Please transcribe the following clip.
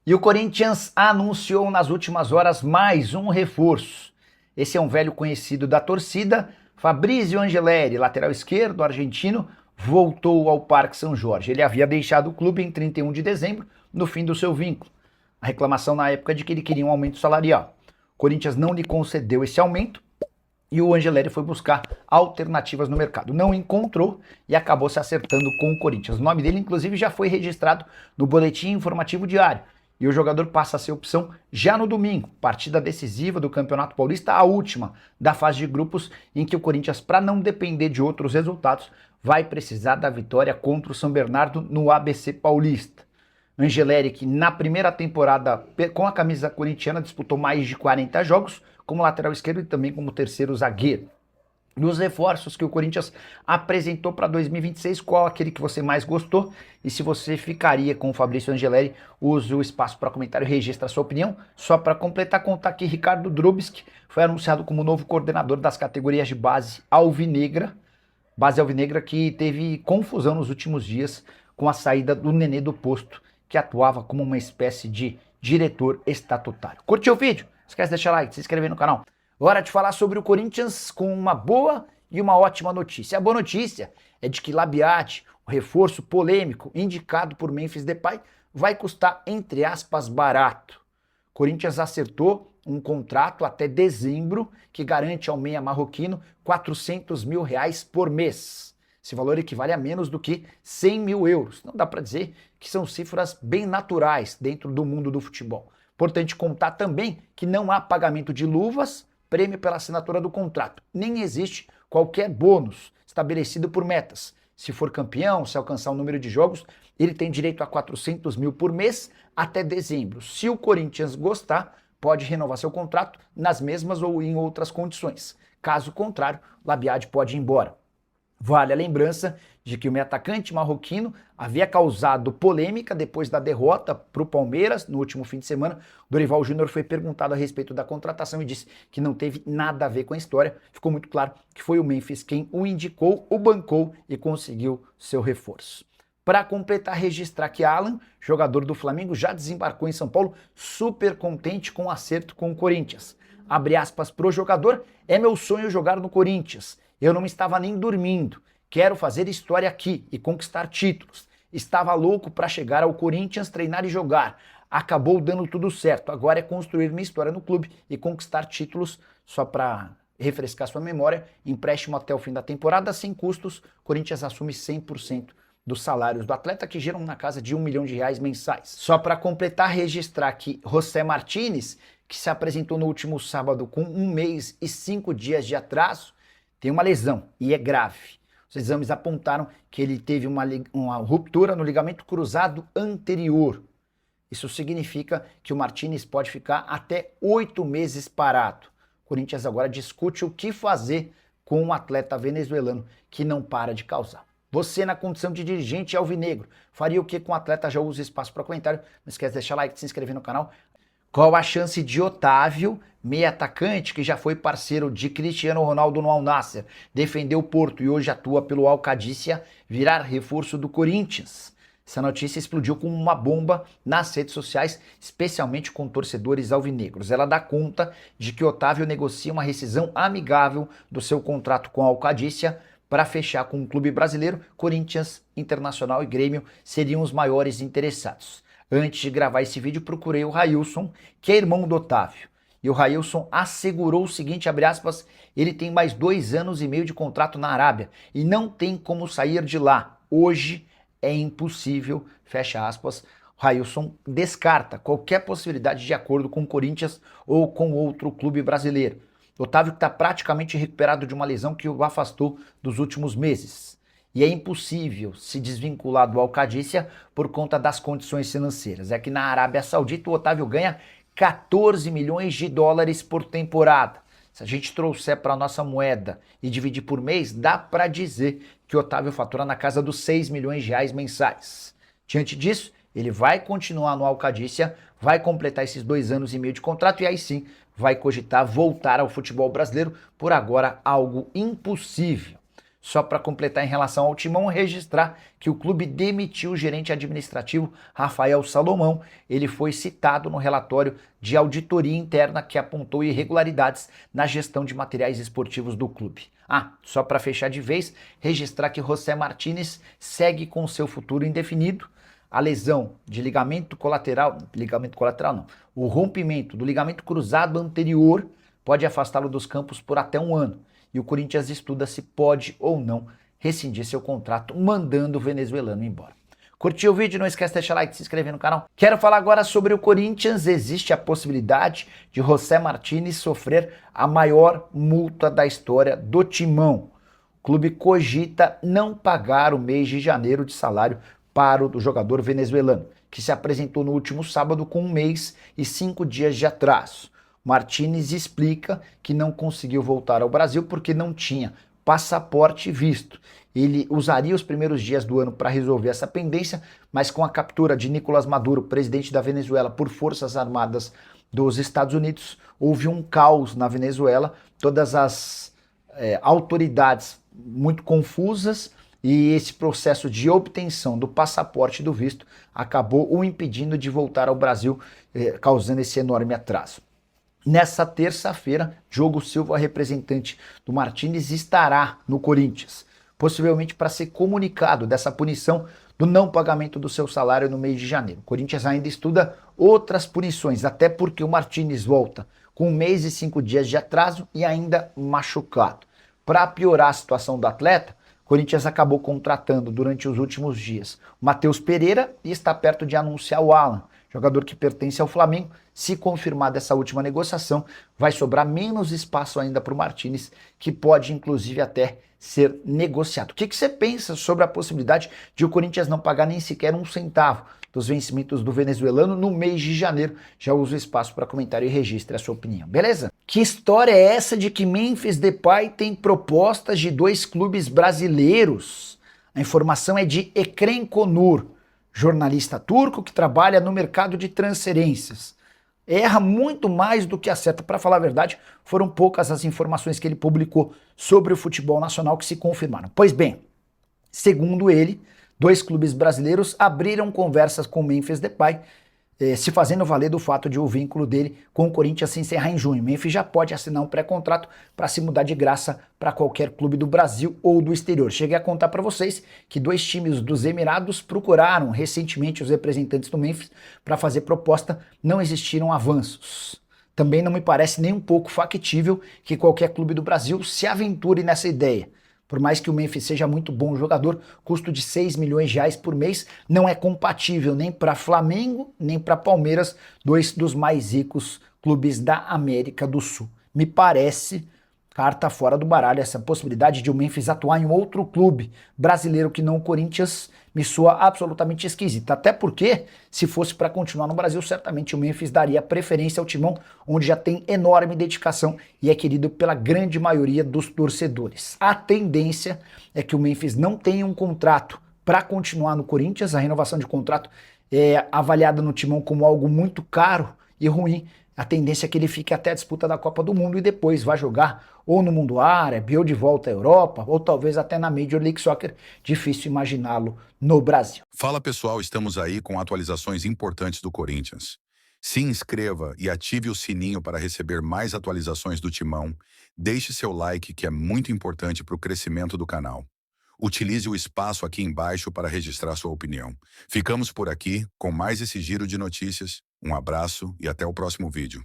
E o Corinthians anunciou nas últimas horas mais um reforço. Esse é um velho conhecido da torcida, Fabrício Angeleri, lateral esquerdo argentino, voltou ao Parque São Jorge. Ele havia deixado o clube em 31 de dezembro, no fim do seu vínculo. A reclamação na época é de que ele queria um aumento salarial. O Corinthians não lhe concedeu esse aumento e o Angeleri foi buscar alternativas no mercado. Não encontrou e acabou se acertando com o Corinthians. O nome dele, inclusive, já foi registrado no Boletim Informativo Diário. E o jogador passa a ser opção já no domingo, partida decisiva do Campeonato Paulista, a última da fase de grupos, em que o Corinthians, para não depender de outros resultados, vai precisar da vitória contra o São Bernardo no ABC Paulista. Angeleri, que na primeira temporada com a camisa corintiana disputou mais de 40 jogos, como lateral esquerdo e também como terceiro zagueiro. Nos reforços que o Corinthians apresentou para 2026, qual aquele que você mais gostou? E se você ficaria com o Fabrício Angeleri, use o espaço para comentário e registre a sua opinião. Só para completar, contar que Ricardo Drubsky foi anunciado como novo coordenador das categorias de base alvinegra que teve confusão nos últimos dias com a saída do Nenê do posto, que atuava como uma espécie de diretor estatutário. Curtiu o vídeo? Não esquece de deixar like, se inscrever no canal. Hora de falar sobre o Corinthians com uma boa e uma ótima notícia. A boa notícia é de que Labiat, o reforço polêmico indicado por Memphis Depay, vai custar, entre aspas, barato. O Corinthians acertou um contrato até dezembro que garante ao meia marroquino R$400 mil por mês. Esse valor equivale a menos do que 100 mil euros. Não dá para dizer que são cifras bem naturais dentro do mundo do futebol. Importante contar também que não há pagamento de luvas, prêmio pela assinatura do contrato. Nem existe qualquer bônus estabelecido por metas. Se for campeão, se alcançar o número de jogos, ele tem direito a 400 mil por mês até dezembro. Se o Corinthians gostar, pode renovar seu contrato nas mesmas ou em outras condições. Caso contrário, Labiat pode ir embora. Vale a lembrança de que o meio atacante marroquino havia causado polêmica depois da derrota para o Palmeiras no último fim de semana. Dorival Júnior foi perguntado a respeito da contratação e disse que não teve nada a ver com a história. Ficou muito claro que foi o Memphis quem o indicou, o bancou e conseguiu seu reforço. Para completar, registrar que Alan, jogador do Flamengo, já desembarcou em São Paulo, super contente com o acerto com o Corinthians. Abre aspas para o jogador: é meu sonho jogar no Corinthians. Eu não estava nem dormindo. Quero fazer história aqui e conquistar títulos. Estava louco para chegar ao Corinthians, treinar e jogar. Acabou dando tudo certo. Agora é construir minha história no clube e conquistar títulos. Só para refrescar sua memória, empréstimo até o fim da temporada, sem custos. Corinthians assume 100% dos salários do atleta, que giram na casa de R$1 milhão mensais. Só para completar, registrar que José Martínez, que se apresentou no último sábado com 1 mês e 5 dias de atraso, tem uma lesão e é grave. Os exames apontaram que ele teve uma ruptura no ligamento cruzado anterior. Isso significa que o Martínez pode ficar até 8 meses parado. O Corinthians agora discute o que fazer com um atleta venezuelano que não para de causar. Você, na condição de dirigente alvinegro, faria o que com o atleta? Já usa espaço para comentário. Não esquece de deixar like, se inscrever no canal. Qual a chance de Otávio, meia atacante que já foi parceiro de Cristiano Ronaldo no Al Nassr, defendeu o Porto e hoje atua pelo Al Qadisiyah, virar reforço do Corinthians? Essa notícia explodiu como uma bomba nas redes sociais, especialmente com torcedores alvinegros. Ela dá conta de que Otávio negocia uma rescisão amigável do seu contrato com o Al Qadisiyah para fechar com um clube brasileiro. Corinthians, Internacional e Grêmio seriam os maiores interessados. Antes de gravar esse vídeo, procurei o Railson, que é irmão do Otávio. E o Railson assegurou o seguinte, abre aspas: ele tem mais 2 anos e meio de contrato na Arábia e não tem como sair de lá. Hoje é impossível, fecha aspas. O Railson descarta qualquer possibilidade de acordo com o Corinthians ou com outro clube brasileiro. O Otávio está praticamente recuperado de uma lesão que o afastou dos últimos meses. E é impossível se desvincular do Al Qadisiyah por conta das condições financeiras. É que na Arábia Saudita o Otávio ganha 14 milhões de dólares por temporada. Se a gente trouxer para a nossa moeda e dividir por mês, dá para dizer que o Otávio fatura na casa dos 6 milhões de reais mensais. Diante disso, ele vai continuar no Al Qadisiyah, vai completar esses 2 anos e meio de contrato e aí sim vai cogitar voltar ao futebol brasileiro, por agora algo impossível. só para completar em relação ao Timão, registrar que o clube demitiu o gerente administrativo Rafael Salomão. Ele foi citado no relatório de auditoria interna que apontou irregularidades na gestão de materiais esportivos do clube. Só para fechar de vez, registrar que José Martínez segue com seu futuro indefinido. A lesão de ligamento colateral não, o rompimento do ligamento cruzado anterior pode afastá-lo dos campos por até 1 ano. E o Corinthians estuda se pode ou não rescindir seu contrato, mandando o venezuelano embora. Curtiu o vídeo? Não esquece de deixar like e se inscrever no canal. Quero falar agora sobre o Corinthians. Existe a possibilidade de José Martínez sofrer a maior multa da história do Timão. O clube cogita não pagar o mês de janeiro de salário para o jogador venezuelano, que se apresentou no último sábado com 1 mês e 5 dias de atraso. Martínez explica que não conseguiu voltar ao Brasil porque não tinha passaporte e visto. Ele usaria os primeiros dias do ano para resolver essa pendência, mas com a captura de Nicolás Maduro, presidente da Venezuela, por forças armadas dos Estados Unidos, houve um caos na Venezuela, todas as autoridades muito confusas, e esse processo de obtenção do passaporte e do visto acabou o impedindo de voltar ao Brasil, causando esse enorme atraso. Nessa terça-feira, Diogo Silva, representante do Martínez, estará no Corinthians, possivelmente para ser comunicado dessa punição do não pagamento do seu salário no mês de janeiro. O Corinthians ainda estuda outras punições, até porque o Martínez volta com 1 mês e 5 dias de atraso e ainda machucado. Para piorar a situação do atleta, o Corinthians acabou contratando durante os últimos dias o Matheus Pereira e está perto de anunciar o Alan, jogador que pertence ao Flamengo. Se confirmada essa última negociação, vai sobrar menos espaço ainda para o Martínez, que pode inclusive até ser negociado. O que você pensa sobre a possibilidade de o Corinthians não pagar nem sequer 1 centavo dos vencimentos do venezuelano no mês de janeiro? Já uso o espaço para comentário e registre a sua opinião, beleza? Que história é essa de que Memphis Depay tem propostas de 2 clubes brasileiros? A informação é de Ekrem Konur, jornalista turco que trabalha no mercado de transferências. Erra muito mais do que acerta. Para falar a verdade, foram poucas as informações que ele publicou sobre o futebol nacional que se confirmaram. Pois bem, segundo ele, 2 clubes brasileiros abriram conversas com o Memphis Depay, se fazendo valer do fato de o vínculo dele com o Corinthians se encerrar em junho. Memphis já pode assinar um pré-contrato para se mudar de graça para qualquer clube do Brasil ou do exterior. Cheguei a contar para vocês que 2 times dos Emirados procuraram recentemente os representantes do Memphis para fazer proposta, não existiram avanços. Também não me parece nem um pouco factível que qualquer clube do Brasil se aventure nessa ideia. Por mais que o Memphis seja muito bom jogador, custo de 6 milhões de reais por mês não é compatível nem para Flamengo, nem para Palmeiras, 2 dos mais ricos clubes da América do Sul. Me parece carta fora do baralho essa possibilidade de o Memphis atuar em outro clube brasileiro que não o Corinthians. Me soa absolutamente esquisita, até porque se fosse para continuar no Brasil, certamente o Memphis daria preferência ao Timão, onde já tem enorme dedicação e é querido pela grande maioria dos torcedores. A tendência é que o Memphis não tenha um contrato para continuar no Corinthians. A renovação de contrato é avaliada no Timão como algo muito caro e ruim. A tendência é que ele fique até a disputa da Copa do Mundo e depois vai jogar ou no mundo árabe, ou de volta à Europa, ou talvez até na Major League Soccer. Difícil imaginá-lo no Brasil. Fala pessoal, estamos aí com atualizações importantes do Corinthians. Se inscreva e ative o sininho para receber mais atualizações do Timão. Deixe seu like, que é muito importante para o crescimento do canal. Utilize o espaço aqui embaixo para registrar sua opinião. Ficamos por aqui com mais esse giro de notícias. Um abraço e até o próximo vídeo.